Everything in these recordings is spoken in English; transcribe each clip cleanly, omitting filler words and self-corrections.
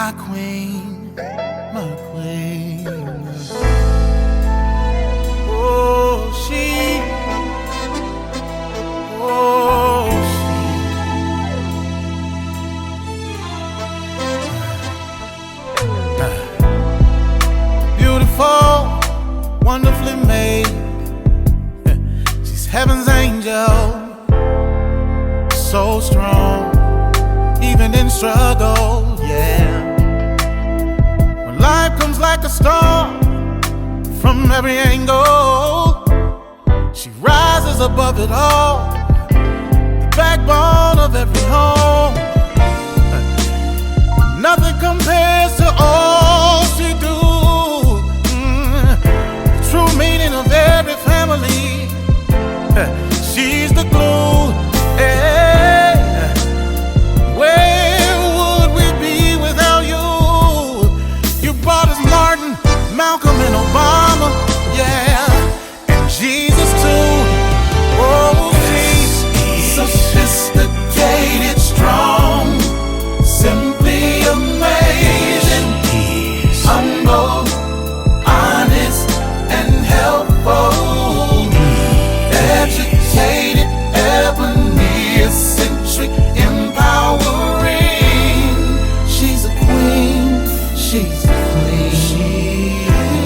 my queen, my queen. Oh, she, oh, she. Beautiful, wonderfully made. She's heaven's angel. So strong, even in struggle, yeah. When life comes like a storm from every angle, she rises above it all, the backbone of every home. Nothing compares to all she do. The true meaning of every family. She's the glue. Malcolm and Obama, yeah, and Jesus too. Oh, she's sophisticated, strong, simply amazing, humble, honest, and helpful, educated, ebony, eccentric, empowering. She's a queen, she's a queen.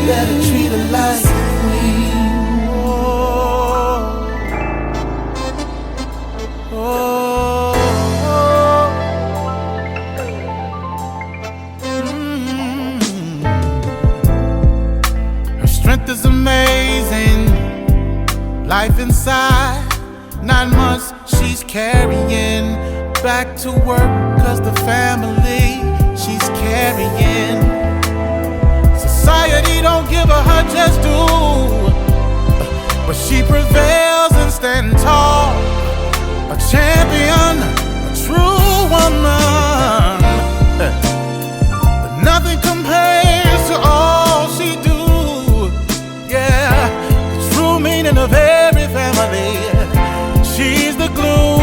Better treat her like a queen. Oh, oh, Her strength is amazing. Life inside, 9 months she's carrying. Back to work, 'cause the family she's carrying. Society don't give her just due, but she prevails and stands tall. A champion, a true woman. But nothing compares to all she do. Yeah, the true meaning of every family. She's the glue.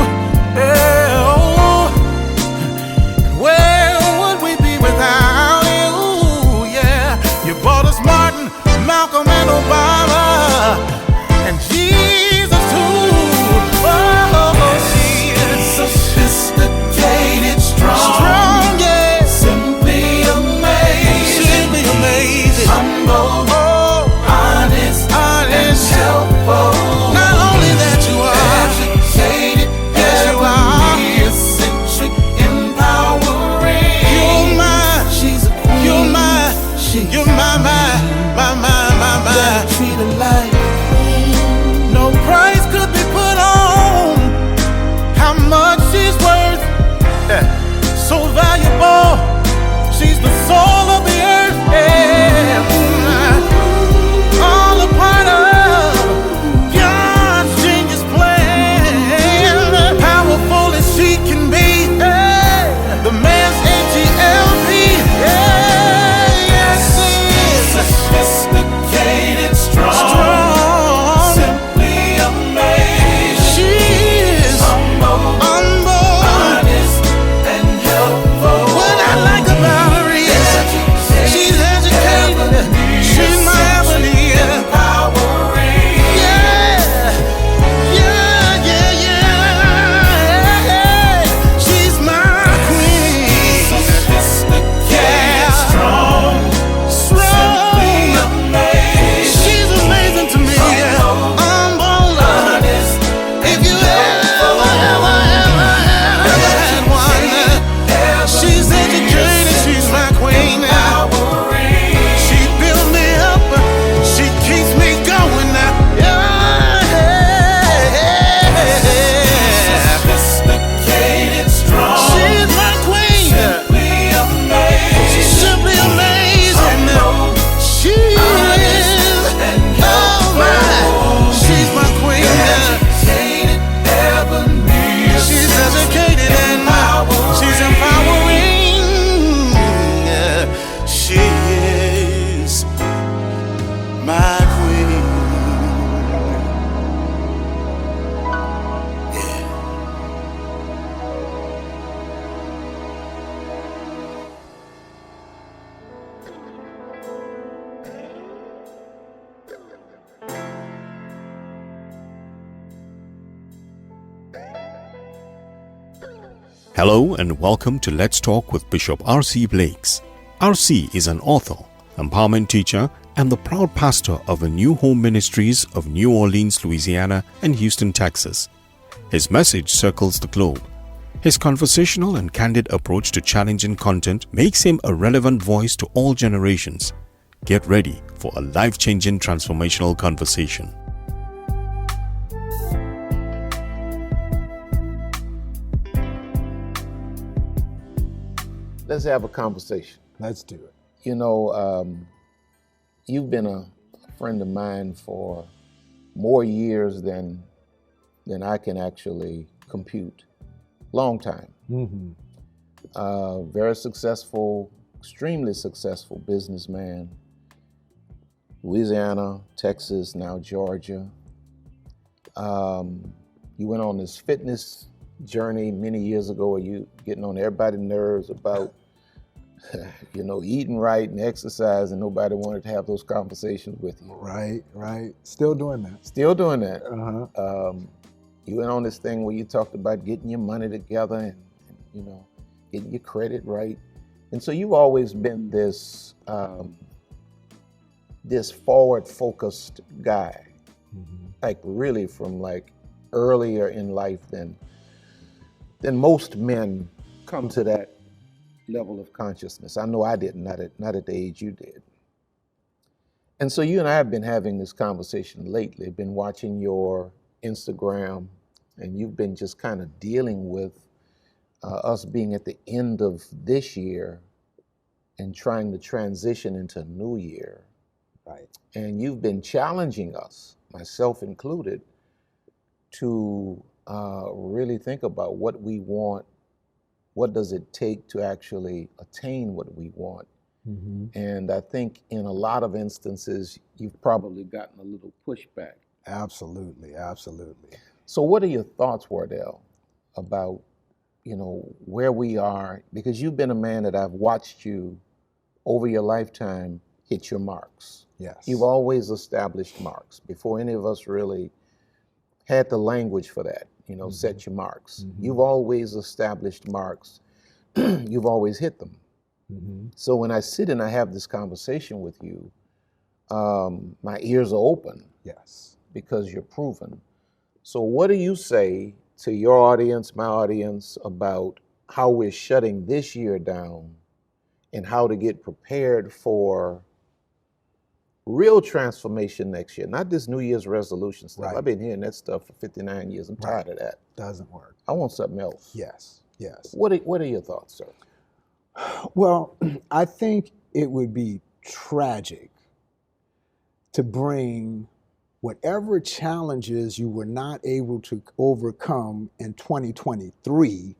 Yeah, oh. Where would we be without you? You brought us Martin, Malcolm, and Obama, and Jesus too. Oh, she is sophisticated, strong, yeah, simply amazing, humble, honest, and helpful. Not only that you are educated, yes you are, eccentric, empowering. You're my, she's a queen. You're my, you're my. Hello and welcome to Let's Talk with Bishop R.C. Blakes. R.C. is an author, empowerment teacher, and the proud pastor of the New Home Ministries of New Orleans, Louisiana, and Houston, Texas. His message circles the globe. His conversational and candid approach to challenging content makes him a relevant voice to all generations. Get ready for a life-changing transformational conversation. Let's have a conversation. Let's do it. You know, you've been a friend of mine for more years than I can actually compute. Long time. Very successful, extremely successful businessman. Louisiana, Texas, now Georgia. You went on this fitness journey many years ago. Are you getting on everybody's nerves about eating right and exercise, and nobody wanted to have those conversations with you? Right. Still doing that. Still doing that. You went on this thing where you talked about getting your money together and getting your credit right. And so you've always been this this forward-focused guy, like really from like earlier in life than most men come to that level of consciousness. I know I didn't, not at the age you did. And so you and I have been having this conversation lately, been watching your Instagram, and you've been just kind of dealing with us being at the end of this year and trying to transition into a new year. Right. And you've been challenging us, myself included, to really think about what we want. What does it take to actually attain what we want? And I think in a lot of instances, you've probably gotten a little pushback. Absolutely. So what are your thoughts, Wardell, about, where we are? Because you've been a man that I've watched you over your lifetime hit your marks. Yes. You've always established marks before any of us really had the language for that, set your marks. You've always established marks. You've always hit them. So when I sit and I have this conversation with you, my ears are open. Yes. Because you're proven. So what do you say to your audience, my audience, about how we're shutting this year down and how to get prepared for real transformation next year? Not this New Year's resolution stuff. Right. I've been hearing that stuff for 59 years. I'm tired of that. Doesn't work. I want something else. Yes. What are your thoughts, sir? Well, I think it would be tragic to bring whatever challenges you were not able to overcome in 2023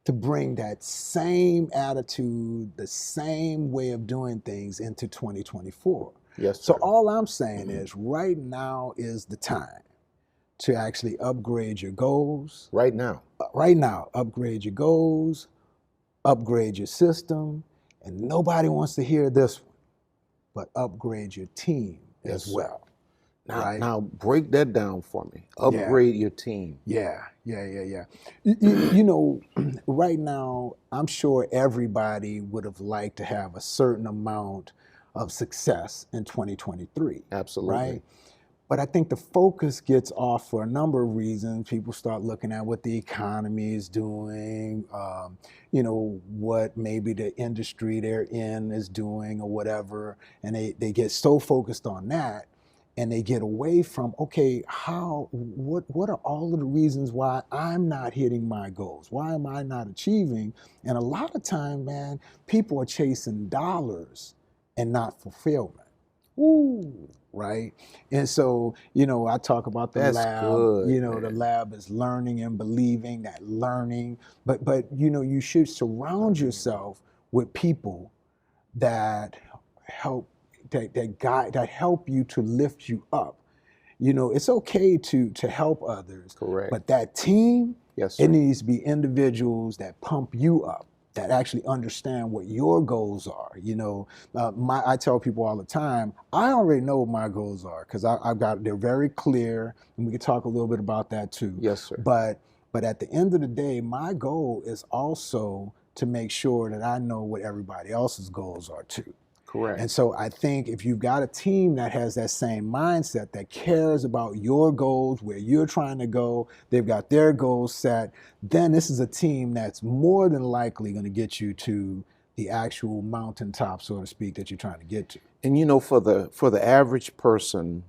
to bring that same attitude, the same way of doing things into 2024. Yes, sir. So all I'm saying is right now is the time to actually upgrade your goals. Right now, upgrade your goals, upgrade your system, and nobody wants to hear this one, but upgrade your team as well. Now break that down for me. Upgrade your team. Yeah. Right now, I'm sure everybody would have liked to have a certain amount of success in 2023. Absolutely. Right? But I think the focus gets off for a number of reasons. People start looking at what the economy is doing, what maybe the industry they're in is doing or whatever, and they get so focused on that. And they get away from, what are all of the reasons why I'm not hitting my goals? Why am I not achieving? And a lot of time, man, people are chasing dollars and not fulfillment. Right? And so, I talk about the lab. Good, the lab is learning and believing, that learning. But you should surround yourself with people that help that help you to lift you up. It's okay to help others. Correct. But that team, yes, sir. It needs to be individuals that pump you up, that actually understand what your goals are. I tell people all the time, I already know what my goals are because they're very clear, and we can talk a little bit about that too. Yes, sir. But But at the end of the day, my goal is also to make sure that I know what everybody else's goals are too. Correct. And so I think if you've got a team that has that same mindset, that cares about your goals, where you're trying to go, they've got their goals set, then this is a team that's more than likely going to get you to the actual mountaintop, so to speak, that you're trying to get to. And you know, for the average person,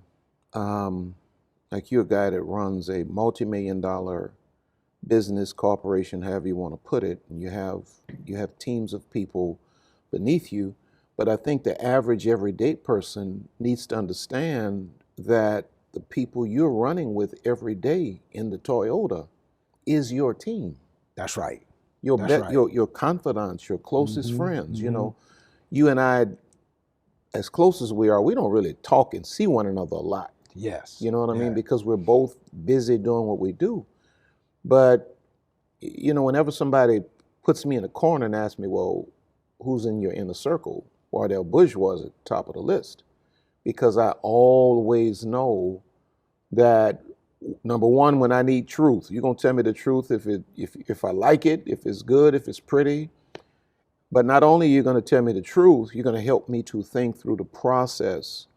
like you're a guy that runs a multi-million-dollar business, corporation, however you want to put it, and you have teams of people beneath you. But I think the average everyday person needs to understand that the people you're running with every day in the Toyota is your team. That's right. Your confidants, your closest friends. You know, you and I, as close as we are, we don't really talk and see one another a lot. Yes. You know what I mean? Because we're both busy doing what we do. But, you know, whenever somebody puts me in a corner and asks me, well, who's in your inner circle? Wardell Bush was at the top of the list, because I always know that, number one, when I need truth, you're gonna tell me the truth if I like it, if it's good, if it's pretty. But not only are you gonna tell me the truth, you're gonna help me to think through the process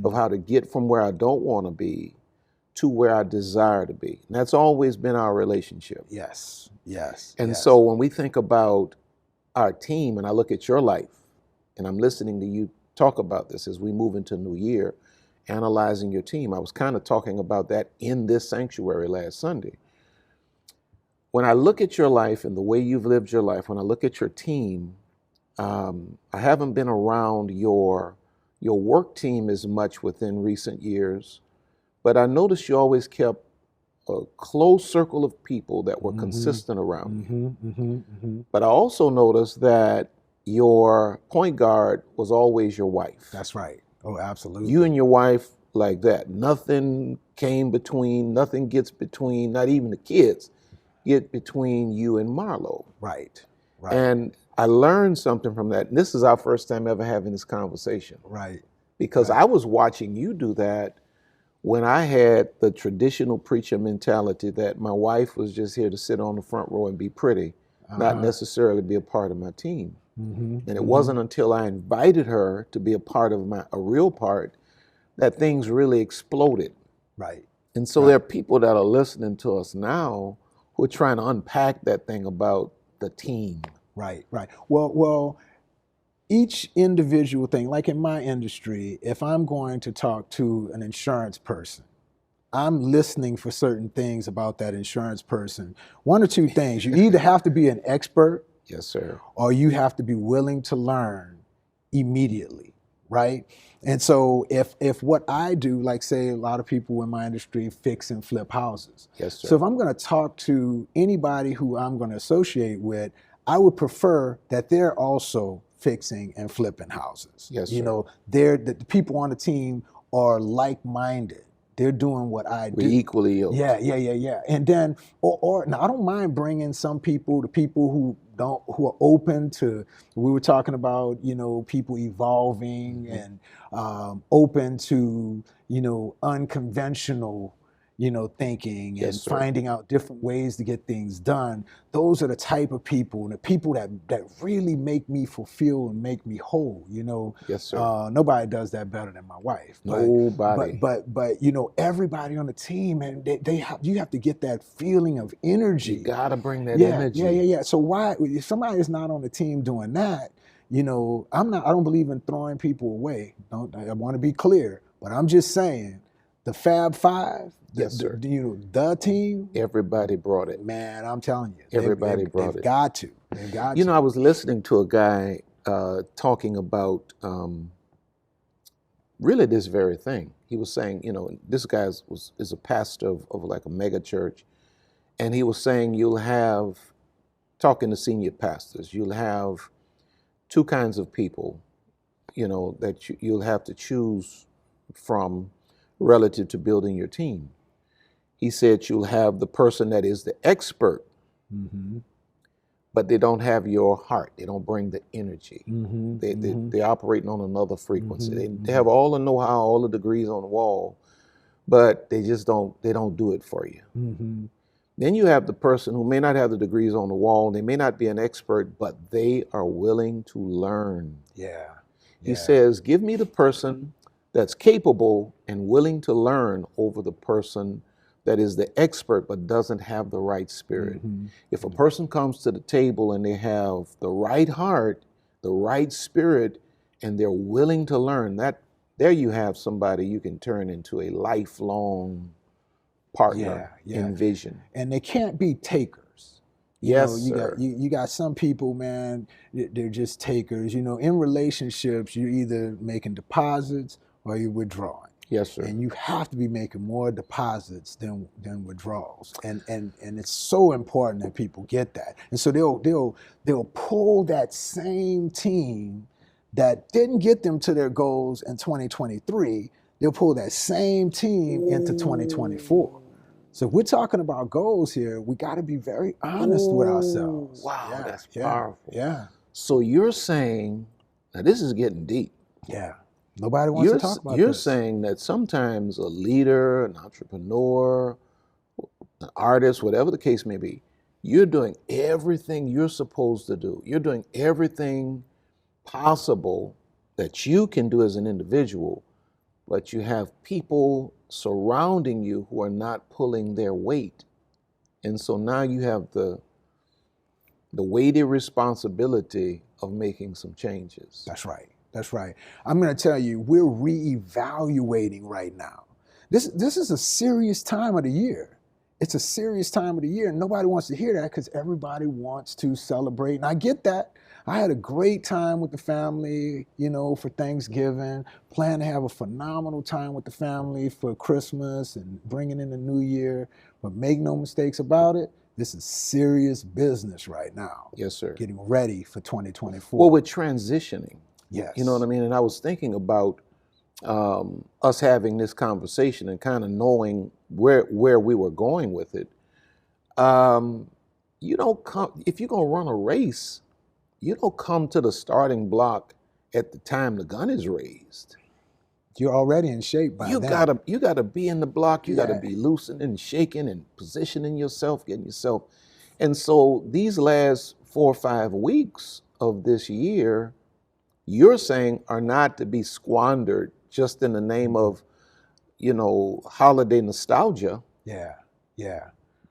of how to get from where I don't want to be to where I desire to be. And that's always been our relationship. Yes, yes. And so when we think about our team, and I look at your life, and I'm listening to you talk about this as we move into a new year, analyzing your team. I was kind of talking about that in this sanctuary last Sunday. When I look at your life and the way you've lived your life, when I look at your team, I haven't been around your work team as much within recent years, but I noticed you always kept a close circle of people that were consistent around you. But I also noticed that your point guard was always your wife. That's right. Oh, absolutely. You and your wife, like that. Nothing came between, nothing gets between, not even the kids get between you and Marlo. Right, right. And I learned something from that. And this is our first time ever having this conversation. Right. Because I was watching you do that when I had the traditional preacher mentality that my wife was just here to sit on the front row and be pretty, not necessarily be a part of my team. And it wasn't until I invited her to be a part of a real part that things really exploded. Right. And so there are people that are listening to us now who are trying to unpack that thing about the team. Right, right. Well, each individual thing, like in my industry, if I'm going to talk to an insurance person, I'm listening for certain things about that insurance person. One or two things. You either have to be an expert, yes, sir, or you have to be willing to learn immediately, right? And so if what I do, like say a lot of people in my industry fix and flip houses. yes, sir. So if I'm going to talk to anybody who I'm going to associate with, I would prefer that they're also fixing and flipping houses. Yes, you sir. know, the people on the team are like-minded. They're doing what I do. We're equally yoked. Yeah. And then, or now I don't mind bringing some people, the people who are open to, we were talking about, you know, people evolving and open to, you know, unconventional, you know, thinking and Yes, sir. finding out different ways to get things done. Those are the type of people, and the people that really make me fulfill and make me whole, you know. Yes, sir. Nobody does that better than my wife. Nobody. But you know, everybody on the team, and you have to get that feeling of energy. You gotta bring that energy. Yeah. So why, if somebody is not on the team doing that, you know, I don't believe in throwing people away. I want to be clear, but I'm just saying, the Fab Five, yes, sir. The team, everybody brought it. Man, I'm telling you, everybody brought it. They've got to. They've got to. You know, I was listening to a guy talking about really this very thing. He was saying, you know, this guy is a pastor of like a mega church, and he was saying talking to senior pastors, you'll have two kinds of people, you know, that you'll have to choose from relative to building your team. He said you'll have the person that is the expert, but they don't have your heart. They don't bring the energy. They're operating on another frequency. They have all the know-how, all the degrees on the wall, but they just don't do it for you. Then you have the person who may not have the degrees on the wall, they may not be an expert, but they are willing to learn. Yeah. He says, give me the person that's capable and willing to learn over the person that is the expert but doesn't have the right spirit. If a person comes to the table and they have the right heart, the right spirit, and they're willing to learn, that there you have somebody you can turn into a lifelong partner in vision. And they can't be takers. You got some people, man, they're just takers. You know, in relationships, you're either making deposits or you're withdrawing. Yes, sir. And you have to be making more deposits than withdrawals. And it's so important that people get that. And so they'll pull that same team that didn't get them to their goals in 2023, they'll pull that same team into 2024. So if we're talking about goals here, we got to be very honest with ourselves. Wow, that's powerful. Yeah. So you're saying, now this is getting deep. Yeah. Nobody wants to talk about You're this. saying that sometimes a leader, an entrepreneur, an artist, whatever the case may be, you're doing everything you're supposed to do. You're doing everything possible that you can do as an individual, but you have people surrounding you who are not pulling their weight. And so now you have the weighty responsibility of making some changes. That's right. That's right. I'm going to tell you, we're reevaluating right now. This is a serious time of the year. It's a serious time of the year. And nobody wants to hear that because everybody wants to celebrate. And I get that. I had a great time with the family, you know, for Thanksgiving. Plan to have a phenomenal time with the family for Christmas and bringing in the new year. But make no mistakes about it, this is serious business right now. Yes, sir. Getting ready for 2024. Well, we're transitioning. Yes. You know what I mean? And I was thinking about us having this conversation and kind of knowing where we were going with it. You don't come, if you're going to run a race, you don't come to the starting block at the time the gun is raised. You're already in shape by then. You gotta be in the block. You gotta be loosening and shaking and positioning yourself, getting yourself. And so these last 4 or 5 weeks of this year, you're saying are not to be squandered just in the name of, you know, holiday nostalgia. Yeah.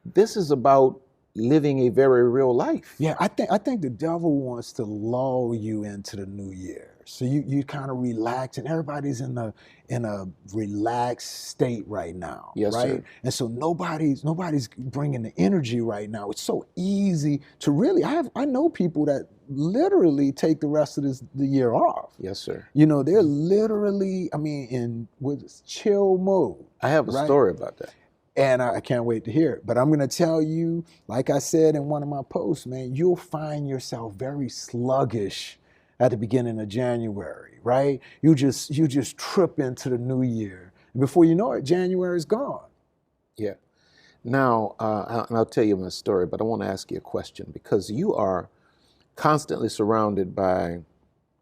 This is about living a very real life. Yeah, I think the devil wants to lull you into the new year. So you kind of relax, and everybody's in a relaxed state right now. Yes, right? sir. And so nobody's bringing the energy right now. It's so easy to really. I know people that literally take the rest of the year off. Yes, sir. You know, they're literally, in with chill mode. I have a story about that. And I can't wait to hear it. But I'm going to tell you, like I said in one of my posts, man, you'll find yourself very sluggish at the beginning of January, right? You just trip into the new year. And before you know it, January is gone. Yeah. Now, and I'll tell you my story, but I want to ask you a question because you are constantly surrounded by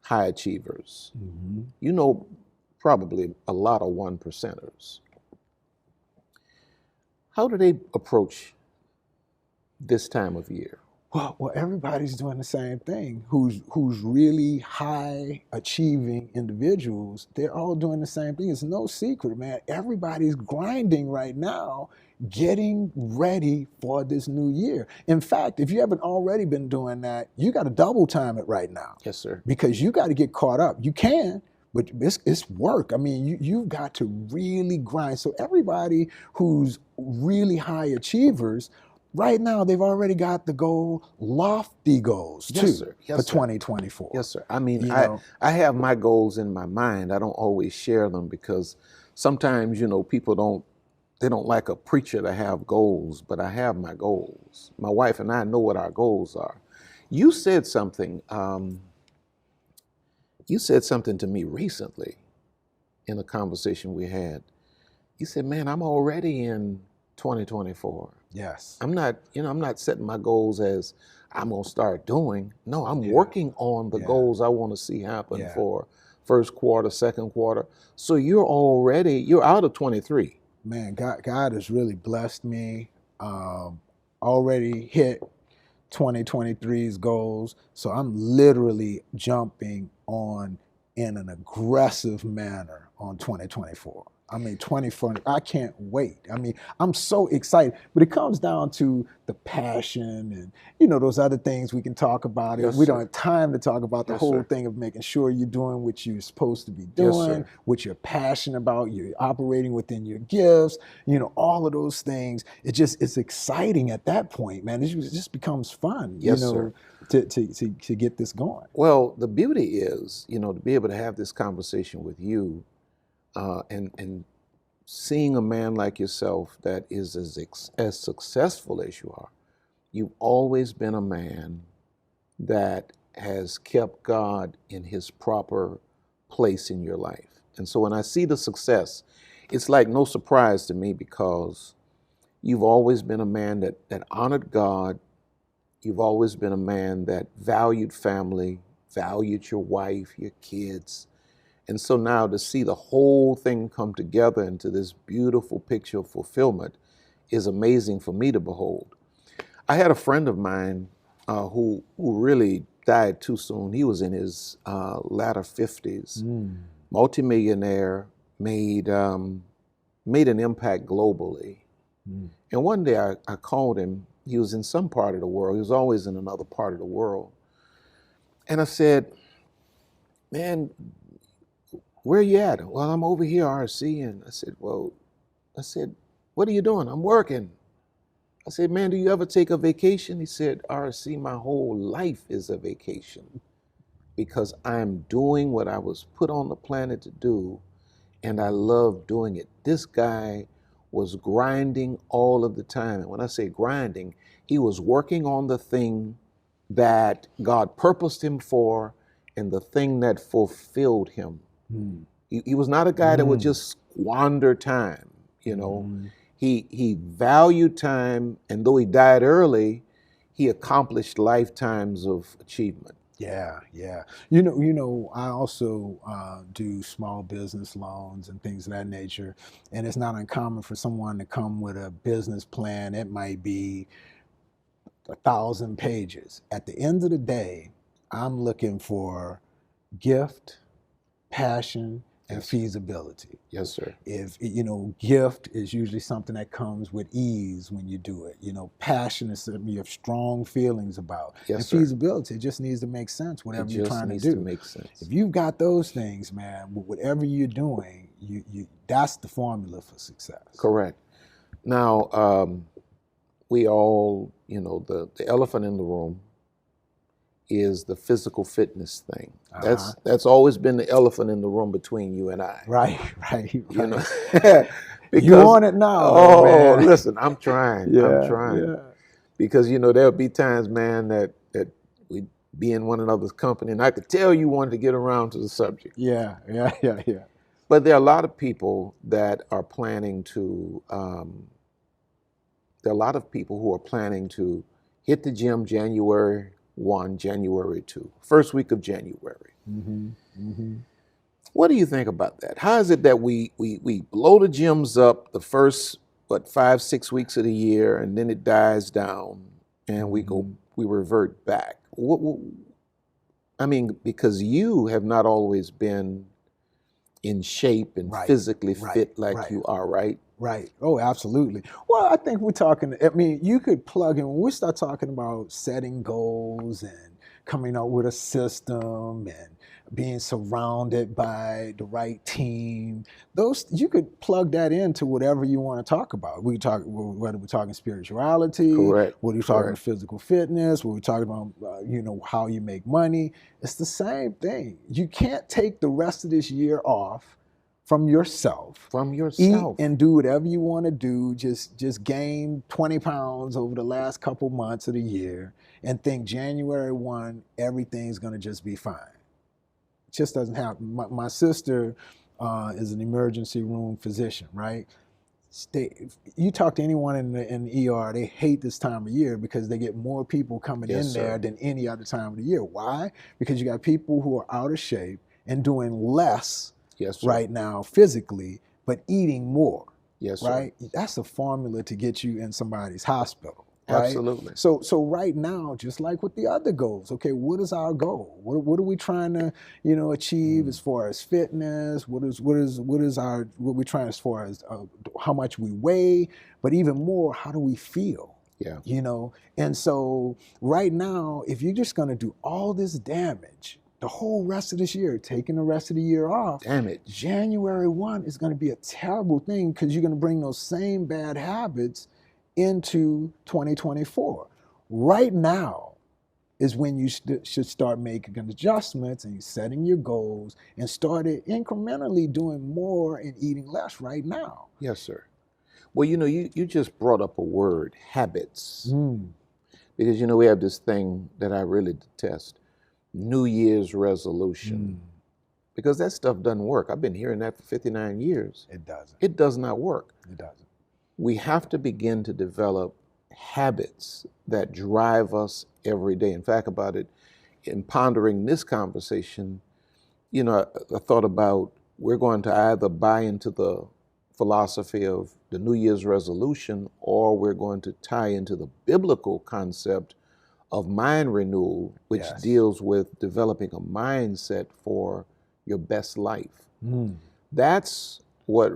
high achievers. Mm-hmm. You know probably a lot of 1%ers. How do they approach this time of year? Well, everybody's doing the same thing. Who's really high achieving individuals, they're all doing the same thing. It's no secret, man. Everybody's grinding right now, getting ready for this new year. In fact, if you haven't already been doing that, you got to double time it right now. Yes, sir. Because you got to get caught up. You can, but it's work. You've got to really grind. So everybody who's really high achievers, right now, they've already got the goal, lofty goals, yes, too, sir. Yes, for sir. 2024. Yes, sir. I have my goals in my mind. I don't always share them because sometimes, people don't like a preacher to have goals, but I have my goals. My wife and I know what our goals are. You said something to me recently in a conversation we had. You said, man, I'm already in 2024. Yes. I'm not setting my goals as I'm going to start doing. No, I'm working on the goals I want to see happen for first quarter, second quarter. So you're out of 23. Man, God has really blessed me. already hit 2023's goals. So I'm literally jumping on in an aggressive manner on 2024. I mean, 2020, I can't wait. I mean, I'm so excited, but it comes down to the passion and, you know, those other things we can talk about. Yes, We don't sir. have time to talk about the Yes, whole sir. thing of making sure you're doing what you're supposed to be Yes, doing, sir. what you're passionate about, you're operating within your gifts, you know, all of those things. It's exciting at that point, man. It just becomes fun, Yes, you know, sir. to get this going. Well, the beauty is, you know, to be able to have this conversation with you, and seeing a man like yourself that is as successful as you are. You've always been a man that has kept God in his proper place in your life. And so when I see the success, it's like no surprise to me, because you've always been a man that honored God. You've always been a man that valued family, valued your wife, your kids. And so now to see the whole thing come together into this beautiful picture of fulfillment is amazing for me to behold. I had a friend of mine who really died too soon. He was in his latter 50s, multimillionaire, made an impact globally. And one day I called him. He was in some part of the world. He was always in another part of the world. And I said, man, where are you at? Well, I'm over here, RC. And I said, what are you doing? I'm working. I said, man, do you ever take a vacation? He said, RC, my whole life is a vacation, because I'm doing what I was put on the planet to do, and I love doing it. This guy was grinding all of the time. And when I say grinding, he was working on the thing that God purposed him for and the thing that fulfilled him. He was not a guy that would just squander time, you know. He valued time, and though he died early, he accomplished lifetimes of achievement. Yeah, yeah. You know, I also do small business loans and things of that nature, and it's not uncommon for someone to come with a business plan. It might be 1,000 pages. At the end of the day, I'm looking for gift, passion, and feasibility. Yes, sir. If, you know, gift is usually something that comes with ease when you do it. You know, passion is something you have strong feelings about. Yes, and sir. feasibility, it just needs to make sense, whatever you're trying to do. It just needs to make sense. If you've got those things, man, whatever you're doing, you that's the formula for success. Correct. Now, we all, you know, the elephant in the room is the physical fitness thing. That's always been the elephant in the room between you and I. Right. You know, you on it now. Oh, man. listen, I'm trying. I'm trying. Yeah. Because, you know, there'll be times, man, that we be in one another's company, and I could tell you wanted to get around to the subject. Yeah. But there are a lot of people that are planning to. There are a lot of people who are planning to hit the gym January 1, January 2, first week of January. What do you think about that? How is it that we blow the gyms up the first, 5-6 weeks of the year, and then it dies down, and we revert back? I mean, because you have not always been in shape and physically fit like you are, right? Right. Oh, absolutely. Well, I think we're talking, I mean, you could plug in, when we start talking about setting goals and coming up with a system and being surrounded by the right team, those, you could plug that into whatever you want to talk about. We talk, whether we're talking spirituality, whether we're talking physical fitness, whether we're talking about, you know, how you make money. It's the same thing. You can't take the rest of this year off from yourself. Eat and do whatever you want to do. Just gain 20 pounds over the last couple months of the year and think January 1, everything's going to just be fine. It just doesn't happen. My sister is an emergency room physician, right? You talk to anyone in the ER, they hate this time of year because they get more people coming in there than any other time of the year. Why? Because you got people who are out of shape and doing less right now physically, but eating more. Right? That's a formula to get you in somebody's hospital. right? Absolutely. So right now, just like with the other goals, okay, what is our goal? What are we trying to, achieve as far as fitness? What we trying as far as how much we weigh, but even more, how do we feel? Yeah. And so right now, if you're just going to do all this damage the whole rest of this year, taking the rest of the year off, Damage. January 1 is going to be a terrible thing because you're going to bring those same bad habits into 2024. Right now is when you should start making adjustments and setting your goals and started incrementally doing more and eating less right now. Yes, sir. Well, you just brought up a word, habits. Because, we have this thing that I really detest, New Year's resolution. Because that stuff doesn't work. I've been hearing that for 59 years. It doesn't. It does not work. It doesn't. We have to begin to develop habits that drive us every day. In fact, about it, in pondering this conversation, I thought about we're going to either buy into the philosophy of the New Year's resolution, or we're going to tie into the biblical concept of mind renewal, which deals with developing a mindset for your best life. That's what's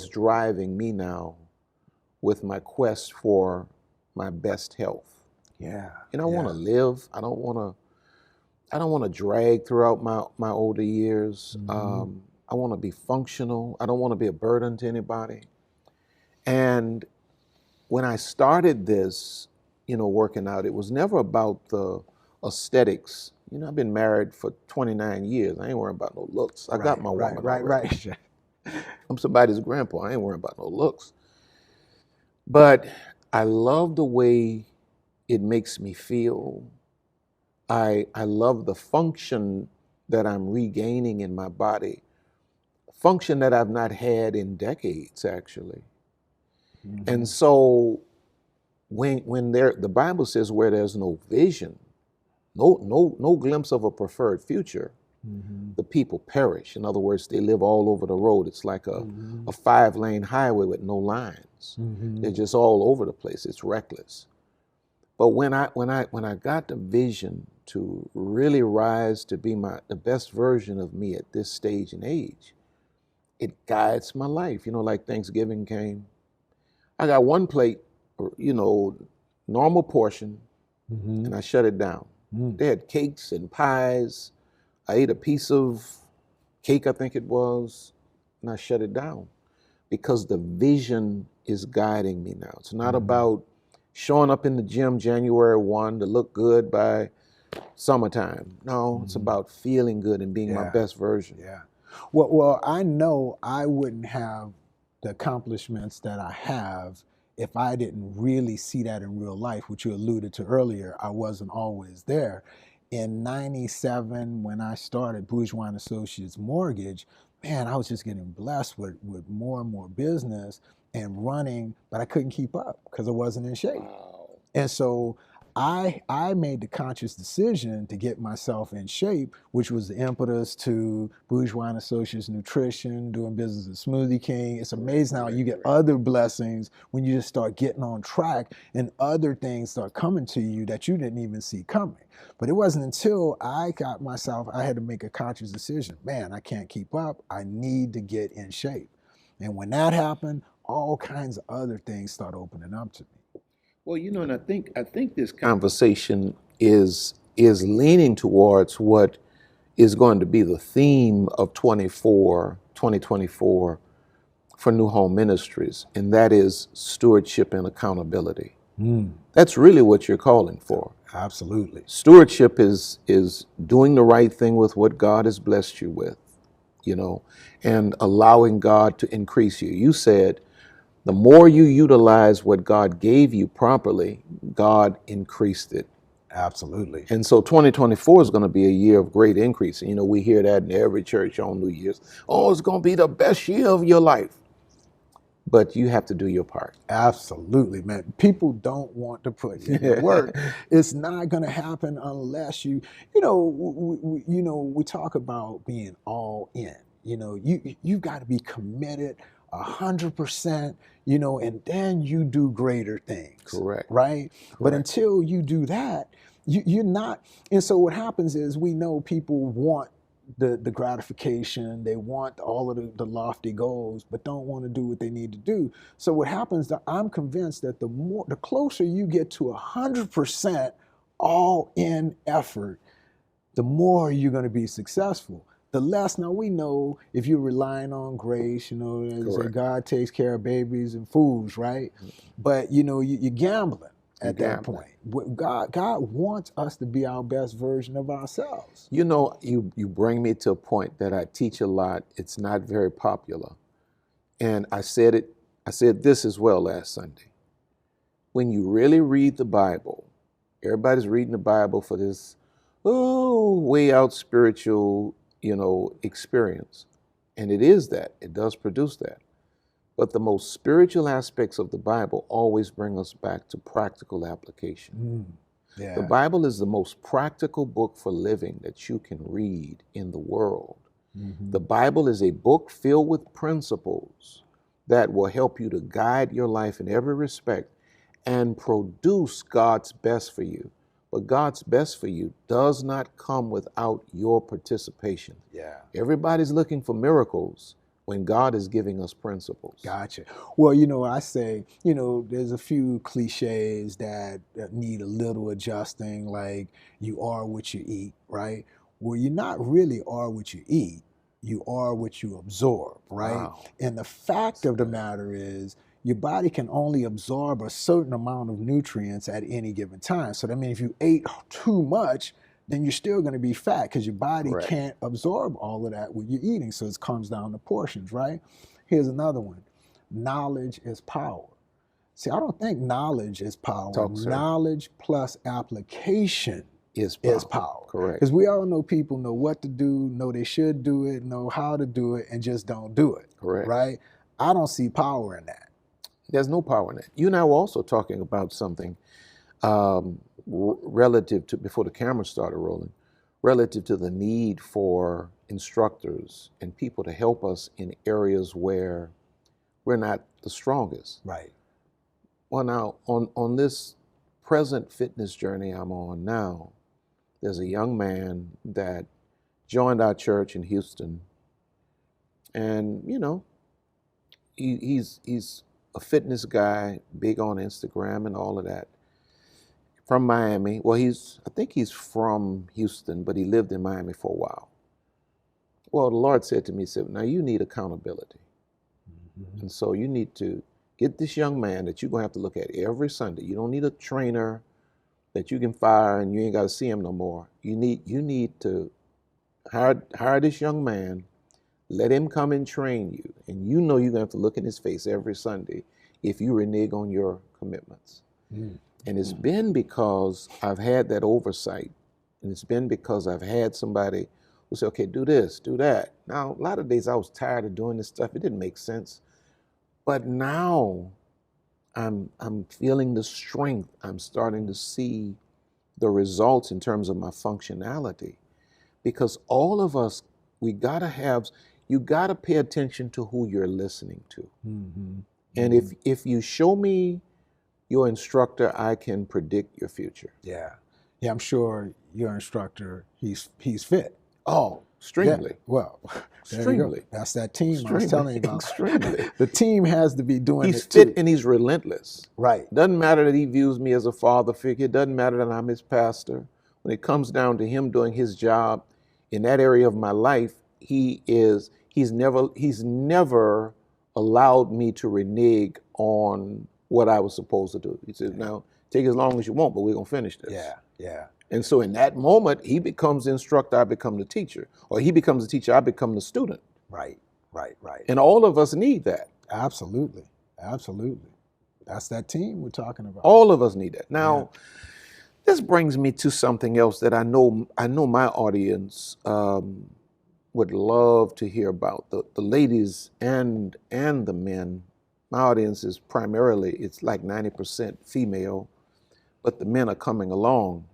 driving me now with my quest for my best health. Yeah. I want to live. I don't want to drag throughout my older years. I want to be functional. I don't want to be a burden to anybody. And when I started this, working out, it was never about the aesthetics. I've been married for 29 years. I ain't worrying about no looks. I got my woman. Right. I'm somebody's grandpa. I ain't worrying about no looks. But I love the way it makes me feel. I love the function that I'm regaining in my body. Function that I've not had in decades, actually. And so when the Bible says where there's no vision, no glimpse of a preferred future, the people perish. In other words, they live all over the road. It's like a 5-lane highway with no lines. They're just all over the place. It's reckless. But when I got the vision to really rise to be the best version of me at this stage and age, it guides my life. Like Thanksgiving came, I got one plate, normal portion, and I shut it down. They had cakes and pies. I ate a piece of cake, I think it was, and I shut it down because the vision is guiding me now. It's not about showing up in the gym January 1 to look good by summertime. No, it's about feeling good and being my best version. Yeah. Well, I know I wouldn't have the accomplishments that I have if I didn't really see that in real life, which you alluded to earlier. I wasn't always there. In '97, when I started Bourgeois and Associates Mortgage, man, I was just getting blessed with more and more business and running, but I couldn't keep up because I wasn't in shape. Wow. And so I made the conscious decision to get myself in shape, which was the impetus to Bourgeois and Associates Nutrition, doing business at Smoothie King. It's amazing how you get other blessings when you just start getting on track and other things start coming to you that you didn't even see coming. But it wasn't until I had to make a conscious decision. Man, I can't keep up. I need to get in shape. And when that happened, all kinds of other things start opening up to me. Well, and I think this conversation is leaning towards what is going to be the theme of 2024 for New Home Ministries, and that is stewardship and accountability. That's really what you're calling for. Absolutely. Stewardship is doing the right thing with what God has blessed you with, and allowing God to increase you. You said, the more you utilize what God gave you properly, God increased it. Absolutely. And so 2024 is going to be a year of great increase. And, we hear that in every church on New Year's. Oh, it's going to be the best year of your life. But you have to do your part. Absolutely, man. People don't want to put in the work. It's not going to happen unless we talk about being all in. You know, you've got to be committed 100%, you know, and then you do greater things. Correct. Right? But Correct. until you do that, you're not. And so what happens is we know people want the gratification, they want all of the lofty goals, but don't want to do what they need to do. So what happens, I'm convinced that the closer you get to 100% all in effort, the more you're going to be successful. The less, now we know if you're relying on grace, you know, they say God takes care of babies and fools, right? But you know, you're gambling at that point. God wants us to be our best version of ourselves. You know, you bring me to a point that I teach a lot. It's not very popular. And I said this as well last Sunday. When you really read the Bible, everybody's reading the Bible for this, way out spiritual, you know, experience. And it is that. It does produce that. But the most spiritual aspects of the Bible always bring us back to practical application. Yeah. The Bible is the most practical book for living that you can read in the world. The Bible is a book filled with principles that will help you to guide your life in every respect and produce God's best for you. But God's best for you does not come without your participation. Yeah. Everybody's looking for miracles when God is giving us principles. Gotcha. Well, you know, I say, you know, there's a few cliches that need a little adjusting, like you are what you eat, right? Well, you're not really are what you eat. You are what you absorb, right? Wow. And the fact of the matter is your body can only absorb a certain amount of nutrients at any given time. So that means if you ate too much, then you're still going to be fat because your body can't absorb all of that what you're eating. So it comes down to portions, right? Here's another one. Knowledge is power. See, I don't think knowledge is power. Knowledge plus application is power. Correct. Because we all know people know what to do, know they should do it, know how to do it, and just don't do it. Correct. Right? I don't see power in that. There's no power in that. You and I were also talking about something relative to, before the camera started rolling, relative to the need for instructors and people to help us in areas where we're not the strongest. Right. Well, now, on this present fitness journey I'm on now, there's a young man that joined our church in Houston, and, you know, he's a fitness guy, big on Instagram and all of that. From Miami. Well, I think he's from Houston, but he lived in Miami for a while. Well, the Lord said to me, he said, now you need accountability. And so you need to get this young man that you're going to have to look at every Sunday. You don't need a trainer that you can fire and you ain't got to see him no more. You need to hire this young man, let him come and train you. And you know you're going to have to look in his face every Sunday if you renege on your commitments. And it's been because I've had that oversight. And it's been because I've had somebody who said, okay, do this, do that. Now, a lot of days I was tired of doing this stuff. It didn't make sense. But now I'm feeling the strength. I'm starting to see the results in terms of my functionality. Because all of us, you gotta pay attention to who you're listening to. And if you show me your instructor, I can predict your future. Yeah. Yeah, I'm sure your instructor, he's fit. Oh, extremely. Yeah. Well, extremely. That's that team I was telling you about. Extremely. The team has to be doing He's it too. fit and he's relentless. Right. Doesn't matter that he views me as a father figure. Doesn't matter that I'm his pastor. When it comes down to him doing his job in that area of my life, he's never allowed me to renege on what I was supposed to do. He says, now take as long as you want, but we're gonna finish this. Yeah, yeah. And so in that moment, he becomes the instructor, I become the teacher. Or he becomes the teacher, I become the student. Right. And all of us need that. Absolutely. That's that team we're talking about. All of us need that. Now, this brings me to something else that I know my audience would love to hear about. The ladies and the men. My audience is primarily, it's like 90% female, but the men are coming along.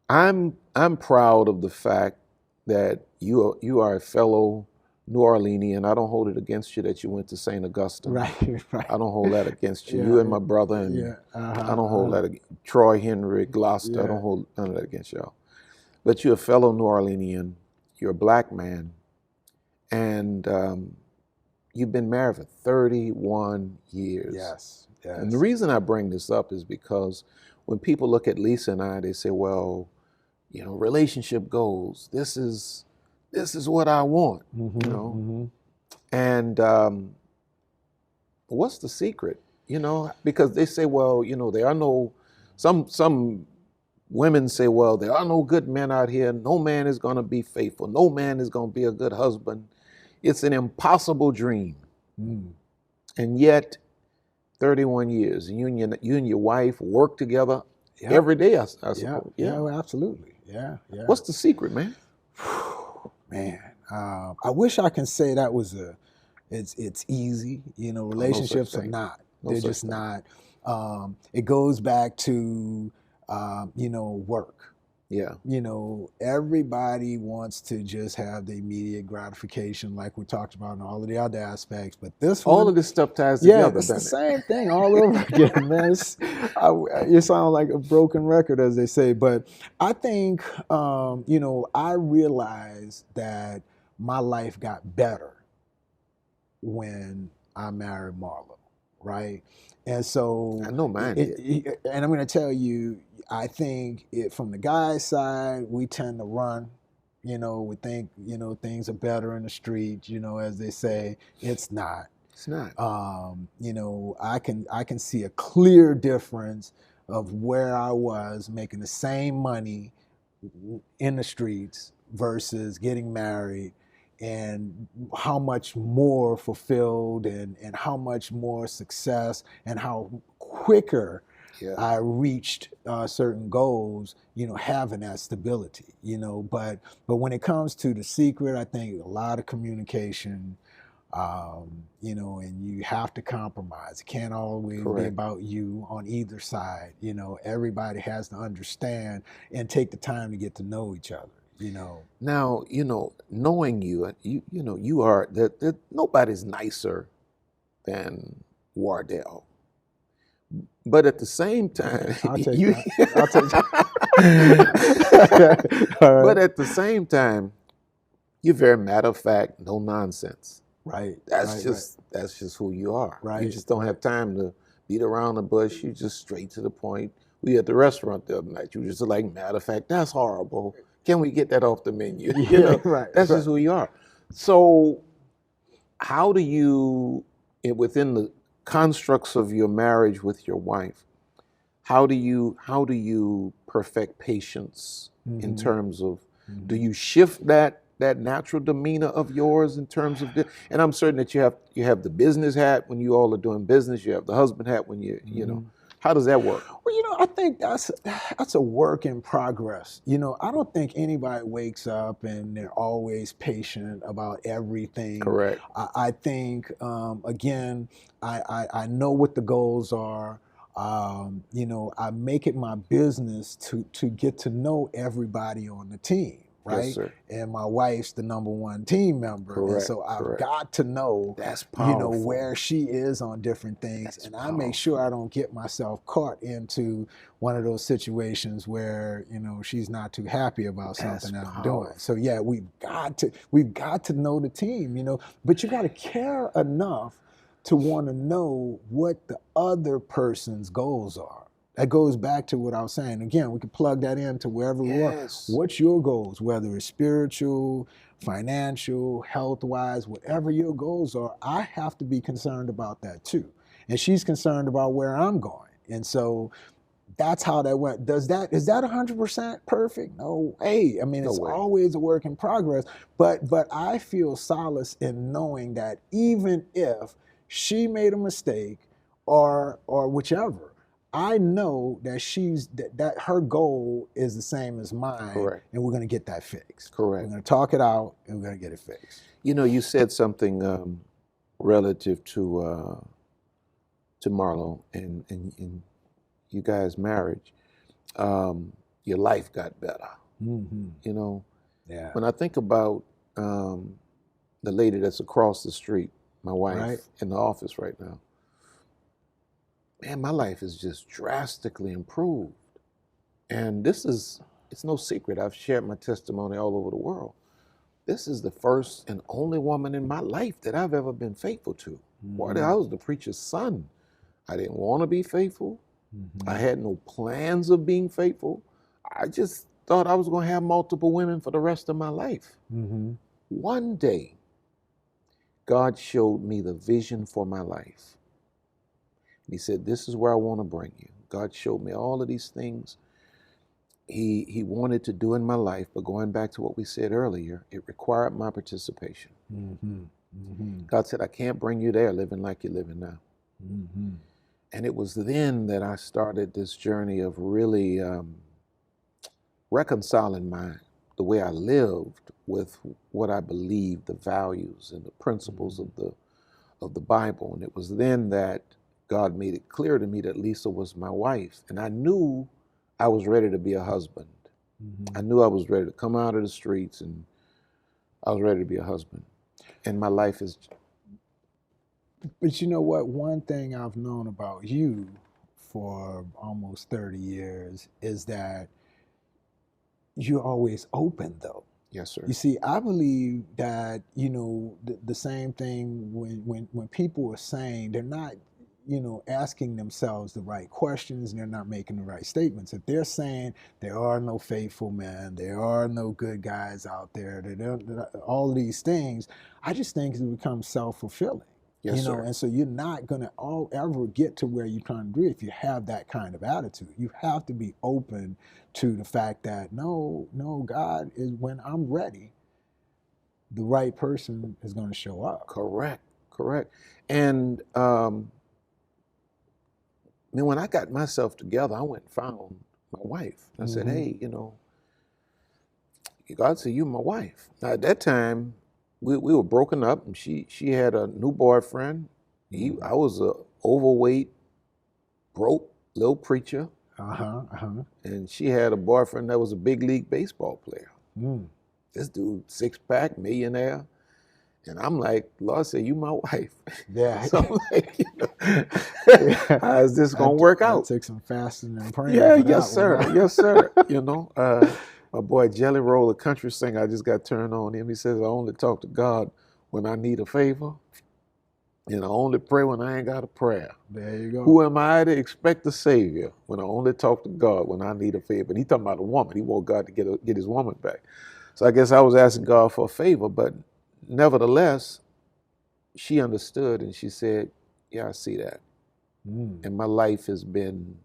I'm proud of the fact that you are a fellow New Orleanian. I don't hold it against you that you went to St. Augustine. Right, right. I don't hold that against you. Yeah, You and my brother, and yeah, I don't hold that against Troy, Henry, Gloucester. I Yeah. don't hold none of that against y'all. But you're a fellow New Orleanian. You're a black man, and you've been married for 31 years. Yes, yes. And the reason I bring this up is because when people look at Lisa and I, they say, well, you know, relationship goals. This is what I want, you know. And what's the secret? You know, because they say, well, you know, there are no, some women say, well, there are no good men out here. No man is going to be faithful. No man is going to be a good husband. It's an impossible dream. And yet, 31 years, you and your wife work together every day, I suppose. Yeah, absolutely. Yeah, yeah. What's the secret, man? Man, I wish I can say that was it's easy. You know, relationships are not. They're just not. It goes back to, you know, work. Yeah. You know, everybody wants to just have the immediate gratification, like we talked about in all of the other aspects. But this one, all of this stuff ties together. it's the same thing all over again, man. You sound like a broken record, as they say. But I think, you know, I realized that my life got better when I married Marlo, right? And so I know mine did. And I'm going to tell you, I think from the guy's side, we tend to run. You know, we think, you know, things are better in the street, you know, as they say. It's not. It's not. You know, I can see a clear difference of where I was making the same money in the streets versus getting married, and how much more fulfilled and how much more success and how quicker I reached certain goals, you know, having that stability, you know. But when it comes to the secret, I think a lot of communication, you know, and you have to compromise. It can't always be about you on either side. You know, everybody has to understand and take the time to get to know each other. You know. Now, you know, knowing you know, you are that nobody's nicer than Wardell. But at the same time, I'll take that. I'll take that. But at the same time, you're very matter of fact, no nonsense. Right. That's just who you are. Right. You just don't have time to beat around the bush. You just straight to the point. We at the restaurant the other night. You were just like, matter of fact, that's horrible. Can we get that off the menu? You know, that's just who you are. So how do you, within the constructs of your marriage with your wife, how do you perfect patience in terms of, do you shift that natural demeanor of yours in terms of this? And I'm certain that you have the business hat when you all are doing business, you have the husband hat when you know. How does that work? Well, you know, I think that's a work in progress. You know, I don't think anybody wakes up and they're always patient about everything. Correct. I think, again, I know what the goals are. You know, I make it my business to get to know everybody on the team. Right? Yes, sir. And my wife's the #1 team member. Correct, and so I've got to know, that's you know, where she is on different things. That's and I make sure I don't get myself caught into one of those situations where, you know, she's not too happy about something that I'm doing. So yeah, we've got to know the team, you know, but you got to care enough to want to know what the other person's goals are. That goes back to what I was saying. Again, we can plug that into wherever we are. What's your goals, whether it's spiritual, financial, health-wise, whatever your goals are, I have to be concerned about that too. And she's concerned about where I'm going. And so that's how that went. Is that 100% perfect? No way. I mean, it's always a work in progress. But I feel solace in knowing that even if she made a mistake or whichever, I know that that her goal is the same as mine, and we're going to get that fixed. Correct. We're going to talk it out, and we're going to get it fixed. You know, you said something relative to Marlo and you guys' marriage. Your life got better. You know, Yeah. When I think about the lady that's across the street, my wife, Right. in the office right now, man, my life is just drastically improved. And it's no secret. I've shared my testimony all over the world. This is the first and only woman in my life that I've ever been faithful to. Boy, I was the preacher's son. I didn't want to be faithful. I had no plans of being faithful. I just thought I was going to have multiple women for the rest of my life. One day, God showed me the vision for my life. He said, this is where I want to bring you. God showed me all of these things he wanted to do in my life, but going back to what we said earlier, it required my participation. God said, I can't bring you there living like you're living now. And it was then that I started this journey of really reconciling the way I lived with what I believed, the values and the principles of the Bible. And it was then that God made it clear to me that Lisa was my wife. And I knew I was ready to be a husband. I knew I was ready to come out of the streets, and I was ready to be a husband. And my life is... But you know what? One thing I've known about you for almost 30 years is that you're always open, though. Yes, sir. You see, I believe that, you know, the same thing when people are saying they're not, you know, asking themselves the right questions and they're not making the right statements. If they're saying there are no faithful men, there are no good guys out there, all of these things, I just think it becomes self-fulfilling. Yes, you know, sir. and so you're not going to ever get to where you're trying to do if you have that kind of attitude. You have to be open to the fact that no, God is, when I'm ready, the right person is going to show up. Correct. And when I got myself together, I went and found my wife. I said, hey, you know, God said, you my wife. Now, at that time, we were broken up, and she had a new boyfriend. I was a overweight, broke little preacher. And she had a boyfriend that was a big league baseball player. This dude, six-pack, millionaire. And I'm like, Lord said, you my wife. Yeah. So I'm like, you know, how is this going to work out? Take some fasting and praying. Yeah, for yes, that sir. one. Yes, sir. You know, my boy Jelly Roll, the country singer, I just got turned on him. He says, I only talk to God when I need a favor. And I only pray when I ain't got a prayer. There you go. Who am I to expect a savior when I only talk to God when I need a favor? And he talking about a woman. He want God to get his woman back. So I guess I was asking God for a favor, but nevertheless, she understood and she said, yeah, I see that. And my life has been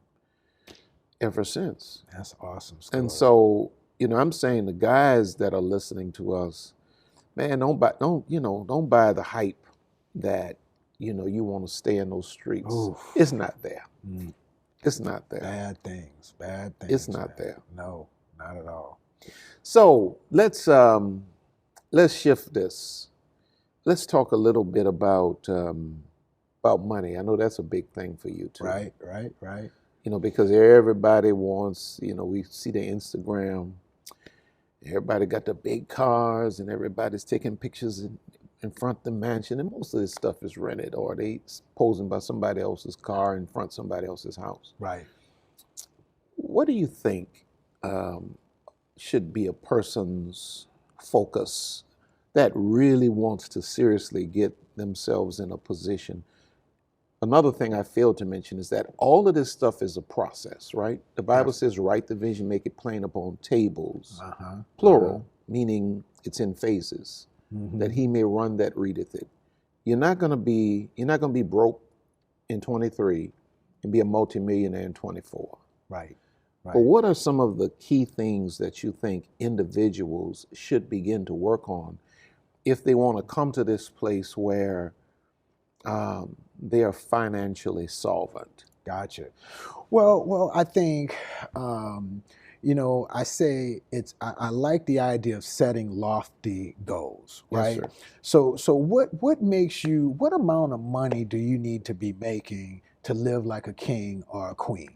ever since. That's awesome story. And so, you know, I'm saying the guys that are listening to us, man, don't buy the hype that, you know, you want to stay in those streets. Oof. It's not there. It's not there. Bad things. It's not man. there. No, not at all. So let's shift this. Let's talk a little bit about money. I know that's a big thing for you too. Right. You know, because everybody wants, you know, we see the Instagram, everybody got the big cars and everybody's taking pictures in front of the mansion, and most of this stuff is rented or they posing by somebody else's car in front of somebody else's house. Right. What do you think should be a person's focus that really wants to seriously get themselves in a position? Another thing I failed to mention is that all of this stuff is a process, right? The Bible says, write the vision, make it plain upon tables, plural, meaning it's in phases, that he may run that readeth it. You're not going to be broke in 23 and be a multimillionaire in 24. Right. But what are some of the key things that you think individuals should begin to work on if they want to come to this place where they are financially solvent? Gotcha. Well, I think, you know, I say I like the idea of setting lofty goals, right? Yes, sir. So what makes you, what amount of money do you need to be making to live like a king or a queen,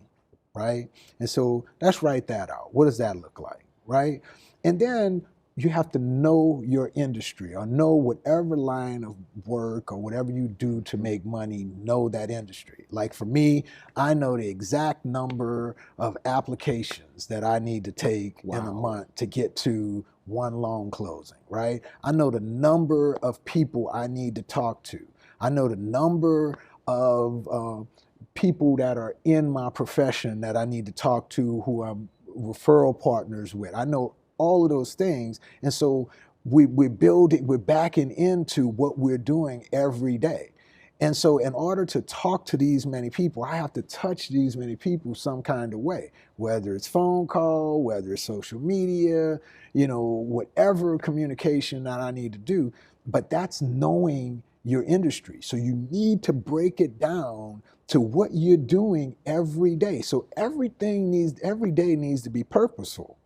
right? And so let's write that out. What does that look like, right? And then you have to know your industry or know whatever line of work or whatever you do to make money, know that industry. Like for me, I know the exact number of applications that I need to take in a month to get to one loan closing, right? I know the number of people I need to talk to. I know the number of people that are in my profession that I need to talk to who I'm referral partners with. I know all of those things. And so we're backing into what we're doing every day. And so in order to talk to these many people, I have to touch these many people some kind of way, whether it's phone call, whether it's social media, whatever communication that I need to do. But that's knowing your industry. So you need to break it down to what you're doing every day. So every day needs to be purposeful.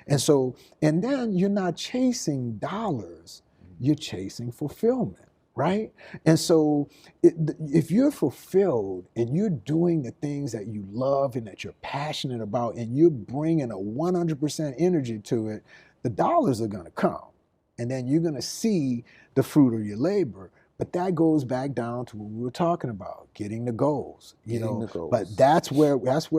And then you're not chasing dollars, you're chasing fulfillment, right? And so if you're fulfilled and you're doing the things that you love and that you're passionate about and you're bringing a 100% energy to it, the dollars are gonna come. And then you're gonna see the fruit of your labor. But that goes back down to what we were talking about, getting the goals, But that's where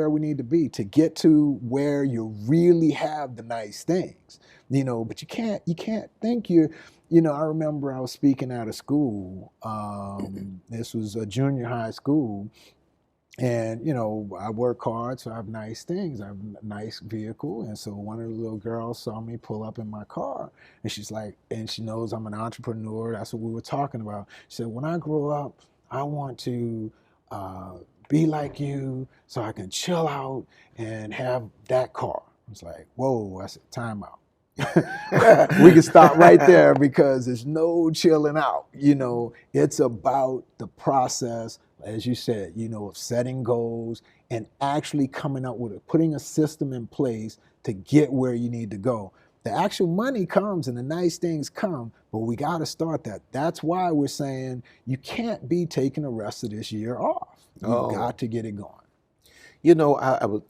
we need to be to get to where you really have the nice things, But you can't think I remember I was speaking at a school. This was a junior high school, and I work hard, so I have nice things. I have a nice vehicle, and so one of the little girls saw me pull up in my car, and she's like, and she knows I'm an entrepreneur. That's what we were talking about. She said, "When I grow up, I want to be like you, so I can chill out and have that car." I was like, "Whoa!" I said, "Time out." We can stop right there because there's no chilling out. It's about the process, as you said, of setting goals and actually coming up with putting a system in place to get where you need to go. The actual money comes and the nice things come, but we got to start that. That's why we're saying you can't be taking the rest of this year off. You've got to get it going.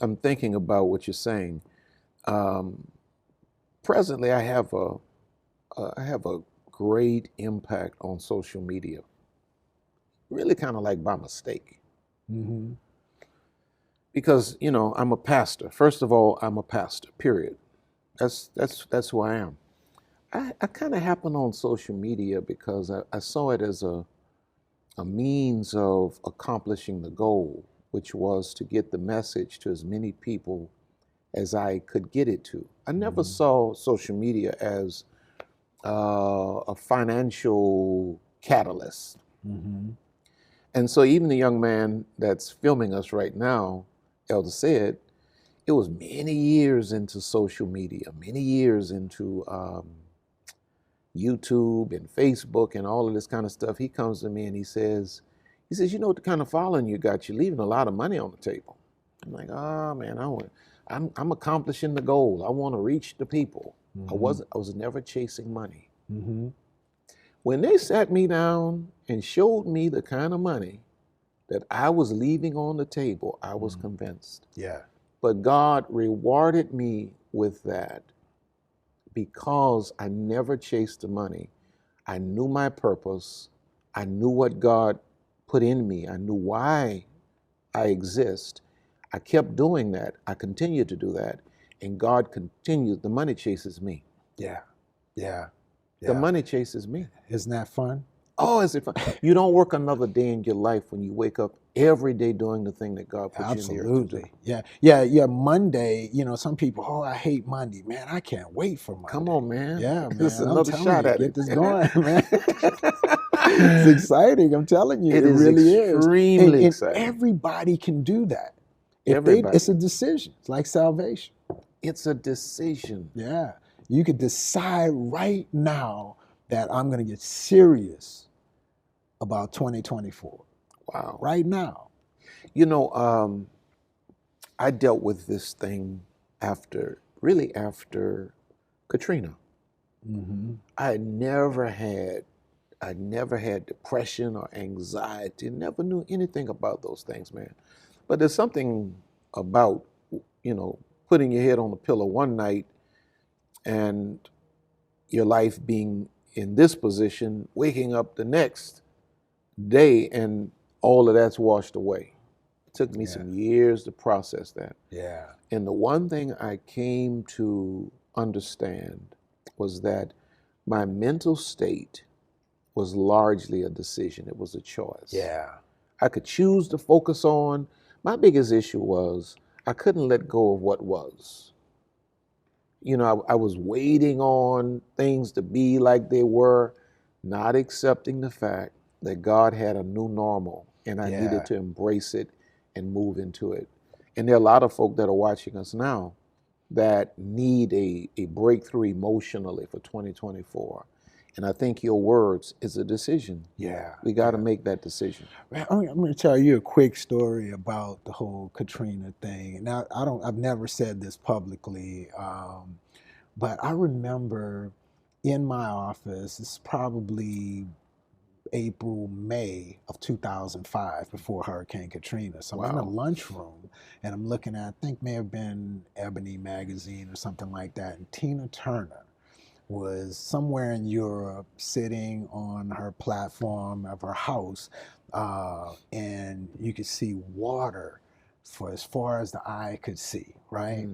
I'm thinking about what you're saying. Presently, I have a great impact on social media. Really kind of like by mistake. Mm-hmm. Because, I'm a pastor. First of all, I'm a pastor, period. That's who I am. I kind of happened on social media because I saw it as a means of accomplishing the goal, which was to get the message to as many people as I could get it to. I never saw social media as a financial catalyst. Mm-hmm. And so even the young man that's filming us right now, Elder said, it was many years into social media, many years into YouTube and Facebook and all of this kind of stuff. He comes to me and he says, what the kind of following you got? You're leaving a lot of money on the table. I'm like, oh man, I'm accomplishing the goal. I want to reach the people. Mm-hmm. I was never chasing money. Mm-hmm. When they sat me down and showed me the kind of money that I was leaving on the table, I was convinced. Yeah. But God rewarded me with that because I never chased the money. I knew my purpose. I knew what God put in me. I knew why I exist. I kept doing that. I continued to do that. And God continued. The money chases me. Yeah. Yeah. The money chases me. Isn't that fun? Oh, is it fun? You don't work another day in your life when you wake up every day doing the thing that God put you in there to do. Yeah. Monday, some people, I hate Monday. Man, I can't wait for Monday. Come on, man. Yeah, man. This is another shot at it. Get this going, man. It's exciting. I'm telling you. It really is. Extremely exciting. Everybody can do that. It's a decision. It's like salvation. It's a decision. Yeah. You could decide right now that I'm going to get serious about 2024. Wow. Right now. I dealt with this thing after Katrina. Mm-hmm. I never had depression or anxiety, never knew anything about those things, man. But there's something about, putting your head on the pillow one night and your life being in this position, waking up the next day and all of that's washed away. It took me some years to process that. Yeah. And the one thing I came to understand was that my mental state was largely a decision. It was a choice. Yeah. I could choose to focus on. My biggest issue was I couldn't let go of what was. You know, I was waiting on things to be like they were, not accepting the fact that God had a new normal and I needed to embrace it and move into it. And there are a lot of folk that are watching us now that need a breakthrough emotionally for 2024. And I think your words is a decision. Yeah. We got to make that decision. I'm going to tell you a quick story about the whole Katrina thing. Now, I've never said this publicly, but I remember in my office, it's probably April, May of 2005, before Hurricane Katrina. So I'm in a lunchroom and I'm looking at, I think may have been Ebony magazine or something like that, and Tina Turner was somewhere in Europe sitting on her platform of her house, and you could see water for as far as the eye could see, right?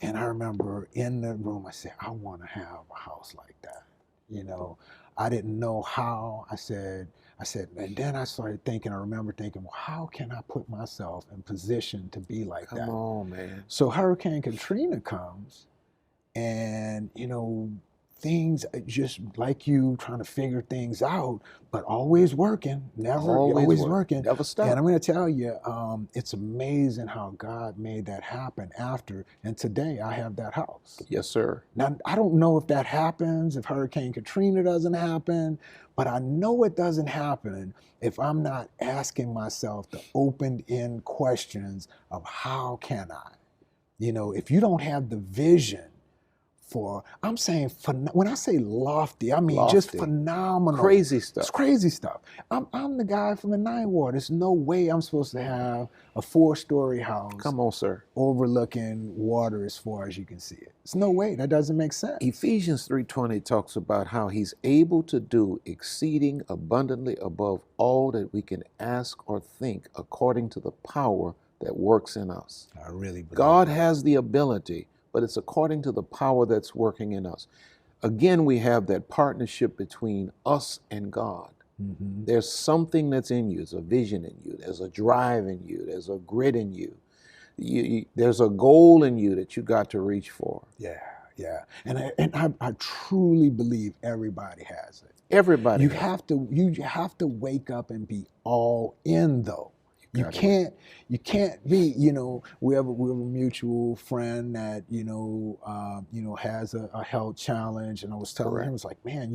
And I remember in the room, I said, I want to have a house like that. You know, I didn't know how. I said, and then I started thinking, I remember thinking, well, how can I put myself in position to be like that? Come on, man. So Hurricane Katrina comes, and, you know, things just like you trying to figure things out, but always working, always working. Never stop. And I'm going to tell you, it's amazing how God made that happen after. And today I have that house. Yes, sir. Now, I don't know if that happens, if Hurricane Katrina doesn't happen, but I know it doesn't happen if I'm not asking myself the open-end questions of how can I? You know, if you don't have the vision for, I'm saying, when I say lofty, I mean just phenomenal. Crazy stuff. It's crazy stuff. I'm the guy from the Ninth Ward. There's no way I'm supposed to have a 4-story house. Come on, sir. Overlooking water as far as you can see it. There's no way. That doesn't make sense. Ephesians 3:20 talks about how he's able to do exceeding abundantly above all that we can ask or think according to the power that works in us. I really believe God has the ability, but it's according to the power that's working in us. Again, we have that partnership between us and God. There's something that's in you. There's a vision in you. There's a drive in you. There's a grit in you. There's a goal in you that you got to reach for. Yeah. And I truly believe everybody has it. Everybody. You have to wake up and be all in, though. You can't be, you know, we have a mutual friend that, has a health challenge, and I was telling him, I was like, man,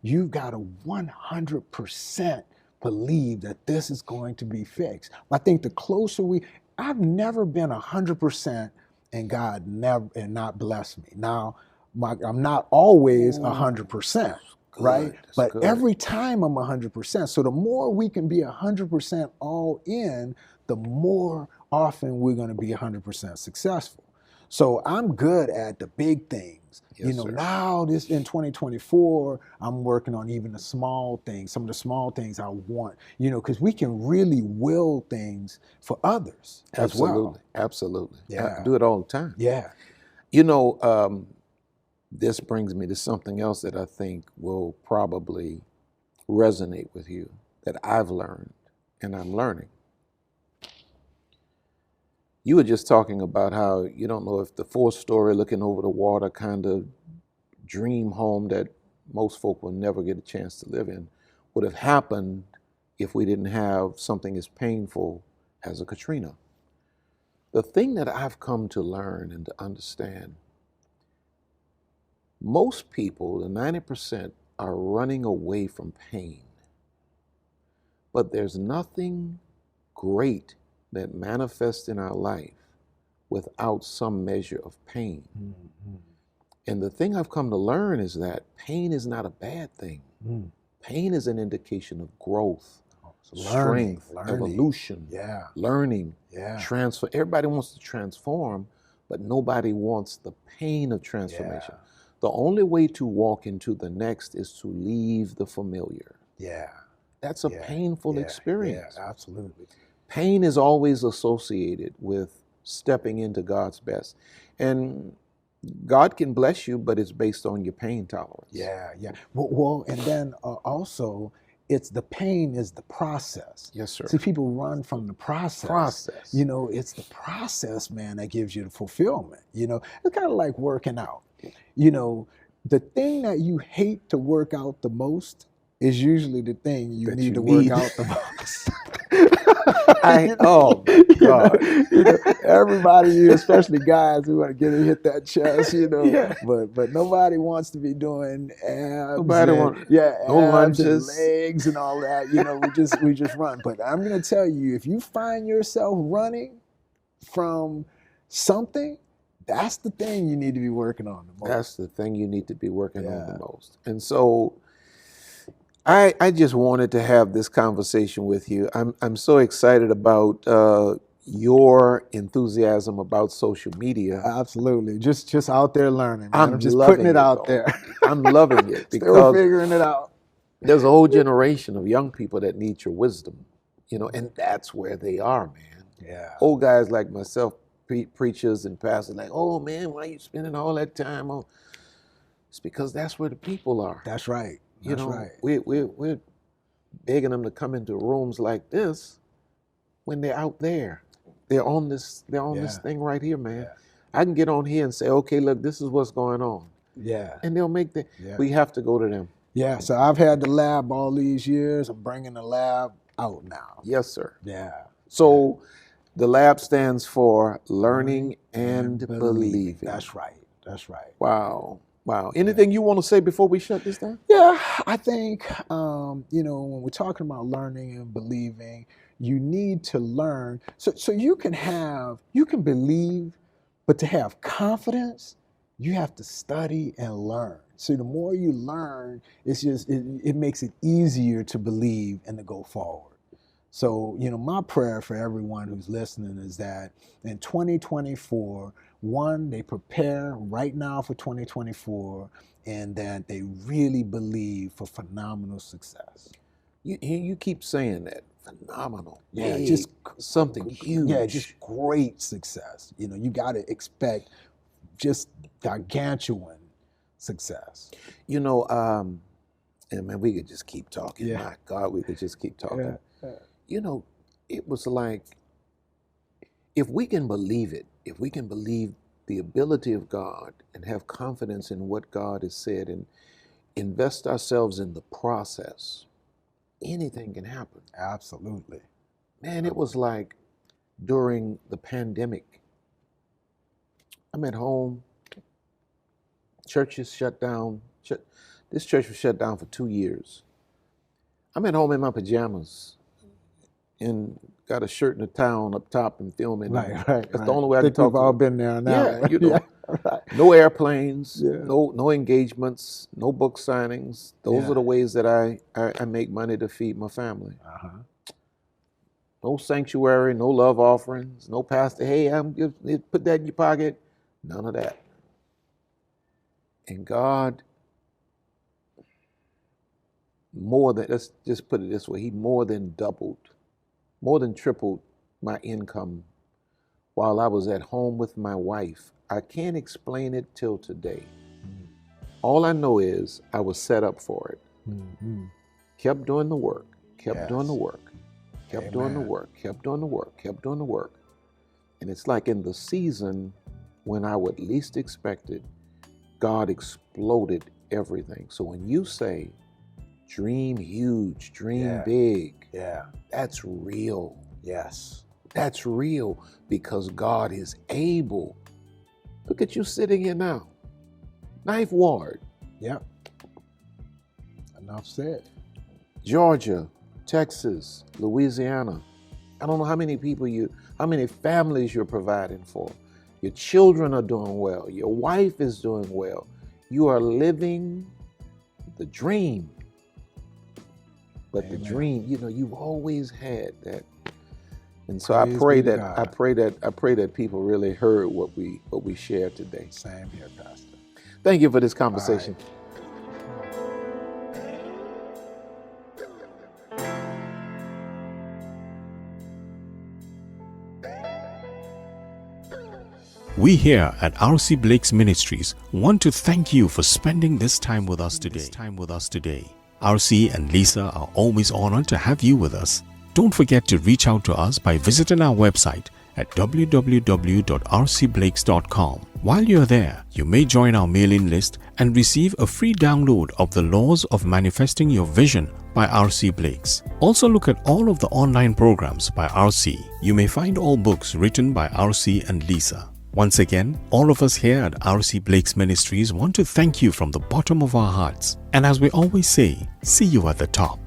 you've got to 100% believe that this is going to be fixed. I think the closer I've never been 100% and God not blessed me. Now, I'm not always 100%. Right? But every time I'm 100%. So the more we can be 100% all in, the more often we're going to be 100% successful. So I'm good at the big things. Yes, sir. Now this in 2024, I'm working on even the small things, some of the small things I want, because we can really will things for others as well. Absolutely. Yeah. I do it all the time. Yeah. This brings me to something else that I think will probably resonate with you, that I've learned and I'm learning. You were just talking about how you don't know if the 4-story looking over the water kind of dream home that most folk will never get a chance to live in would have happened if we didn't have something as painful as a Katrina. The thing that I've come to learn and to understand, most people, the 90%, are running away from pain. But there's nothing great that manifests in our life without some measure of pain. And the thing I've come to learn is that pain is not a bad thing. Pain is an indication of growth, strength, evolution, learning, transfer. Everybody wants to transform, but nobody wants the pain of transformation. The only way to walk into the next is to leave the familiar. Yeah. That's a painful experience. Yeah, absolutely. Pain is always associated with stepping into God's best. And God can bless you, but it's based on your pain tolerance. Yeah, yeah. Well, and then also, it's the pain is the process. Yes, sir. See, people run from the process. You know, it's the process, man, that gives you the fulfillment. You know, it's kind of like working out. You know, the thing that you hate to work out the most is usually the thing you need to work out the most. Oh my God! You know, everybody, especially guys, who want to get and hit that chest, you know. But nobody wants to be doing abs. Nobody wants, no lunges, and legs, and all that. You know, we just run. But I'm gonna tell you, if you find yourself running from something, that's the thing you need to be working on the most. That's the thing you need to be working on the most. And so I just wanted to have this conversation with you. I'm so excited about your enthusiasm about social media. Absolutely. Just out there learning. Man. I'm just putting it out there. I'm loving it because still figuring it out. There's a whole generation of young people that need your wisdom, you know, and that's where they are, man. Yeah. Old guys like myself, preachers and pastors, like, oh man, why are you spending all that time on? It's because that's where the people are. That's right. You know, we're begging them to come into rooms like this when they're out there. They're on this thing right here, man. Yeah. I can get on here and say, okay, look, this is what's going on. Yeah. And they'll make we have to go to them. Yeah. So I've had the lab all these years. I'm bringing the lab out now. Yes, sir. Yeah. So the lab stands for Learning and Believing. That's right. That's right. Wow. Wow. Anything you want to say before we shut this down? Yeah, I think, you know, when we're talking about learning and believing, you need to learn. So you can believe, but to have confidence, you have to study and learn. So the more you learn, it makes it easier to believe and to go forward. So, you know, my prayer for everyone who's listening is that in 2024, one, they prepare right now for 2024, and that they really believe for phenomenal success. You keep saying that. Phenomenal. Yeah, just something huge. Yeah, just great success. You know, you got to expect just gargantuan success. You know, and man, we could just keep talking. Yeah. My God, we could just keep talking. Yeah. You know, it was like, if we can believe it, if we can believe the ability of God and have confidence in what God has said and invest ourselves in the process, anything can happen. Absolutely. Man, it was like during the pandemic, I'm at home, church is shut down. This church was shut down for 2 years. I'm at home in my pajamas and got a shirt in the town up top and filming. Right. That's the only way I can talk. We've all been there now. Yeah, you know, no airplanes, no engagements, no book signings. Those are the ways that I make money to feed my family. No sanctuary, no love offerings, no pastor. Hey, put that in your pocket. None of that. And God, let's just put it this way, He more than doubled, more than tripled my income while I was at home with my wife. I can't explain it till today. All I know is I was set up for it. Kept doing the work, kept doing the work, kept doing the work, kept doing the work, kept doing the work. And it's like in the season when I would least expect it, God exploded everything. So when you say, dream huge, dream big, that's real. Yes. That's real because God is able. Look at you sitting here now. Ninth Ward. Yep. Enough said. Georgia, Texas, Louisiana. I don't know how many families you're providing for. Your children are doing well. Your wife is doing well. You are living the dream. But the dream, you know, you've always had that. And so I pray that people really heard what we shared today. Same here, Pastor. Thank you for this conversation. We here at RC Blakes Ministries want to thank you for spending this time with us today. RC and Lisa are always honored to have you with us. Don't forget to reach out to us by visiting our website at www.rcblakes.com. While you're there, you may join our mailing list and receive a free download of The Laws of Manifesting Your Vision by RC Blakes. Also look at all of the online programs by RC. You may find all books written by RC and Lisa. Once again, all of us here at RC Blakes Ministries want to thank you from the bottom of our hearts. And as we always say, see you at the top.